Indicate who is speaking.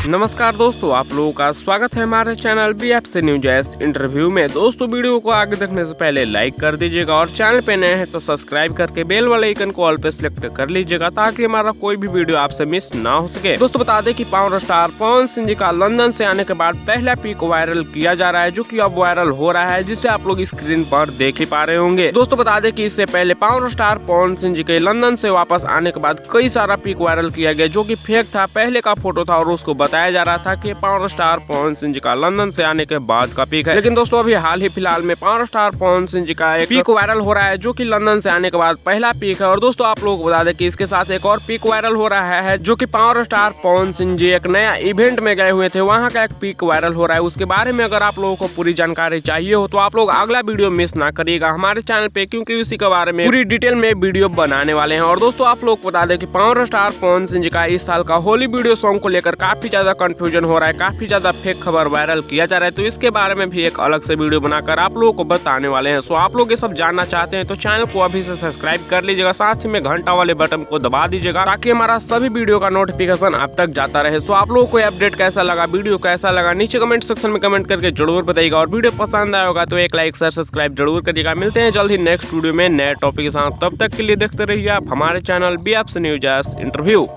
Speaker 1: नमस्कार दोस्तों, आप लोगों का स्वागत है हमारे चैनल BFC न्यूज इंटरव्यू में। दोस्तों, वीडियो को आगे देखने से पहले लाइक कर दीजिएगा और चैनल पे नए हैं तो सब्सक्राइब करके बेल वाले आइकन को ऑल पे सिलेक्ट कर लीजिएगा ताकि हमारा कोई भी वीडियो आपसे मिस ना हो सके। दोस्तों, बता दें कि पावर स्टार पवन सिंह जी का लंदन से आने के बाद पहला पिक वायरल किया जा रहा है, जो कि अब वायरल हो रहा है, जिसे आप लोग स्क्रीन पर देख ही पा रहे होंगे। दोस्तों, बता दें कि इससे पहले पावर स्टार पवन सिंह जी के लंदन से वापस आने के बाद कई सारा पिक वायरल किया गया, जो कि फेक था, पहले का फोटो था और उसको बताया जा रहा था कि पावर स्टार पवन सिंह जी का लंदन से आने के बाद का पिक है। लेकिन दोस्तों, अभी हाल ही फिलहाल में पावर स्टार पवन सिंह जी का एक पिक वायरल हो रहा है, जो कि लंदन से आने के बाद पहला पिक है। और दोस्तों, आप लोगों को बता दें कि इसके साथ एक और पिक वायरल हो रहा है, जो कि पावर स्टार पवन सिंह जी एक नया इवेंट में गए हुए थे, वहां का एक पिक वायरल हो रहा है। उसके बारे में अगर आप लोगों को पूरी जानकारी चाहिए हो तो आप लोग अगला वीडियो मिस ना करिएगा हमारे चैनल पे, क्योंकि उसी के बारे में पूरी डिटेल में वीडियो बनाने वाले हैं। और दोस्तों, आप लोग को बता दें कि पावर स्टार पवन सिंह जी का इस साल का होली वीडियो सॉन्ग को लेकर काफी ज्यादा कंफ्यूजन हो रहा है, काफी ज्यादा फेक खबर वायरल किया जा रहा है, तो इसके बारे में भी एक अलग से वीडियो बनाकर आप लोगों को बताने वाले हैं। सो आप लोग ये सब जानना चाहते हैं तो चैनल को अभी से सब्सक्राइब कर लीजिएगा, साथ ही में घंटा वाले बटन को दबा दीजिएगा ताकि हमारा सभी वीडियो का नोटिफिकेशन आप तक जाता रहे। सो आप लोगों को अपडेट कैसा लगा, वीडियो कैसा लगा, नीचे कमेंट सेक्शन में कमेंट करके जरूर बताइएगा। और वीडियो पसंद आया होगा तो एक लाइक शेयर सब्सक्राइब जरूर करिएगा। मिलते हैं जल्द ही नेक्स्ट वीडियो में नए टॉपिक के साथ, तब तक के लिए देखते रहिए आप हमारे चैनल BFC न्यूज इंटरव्यू।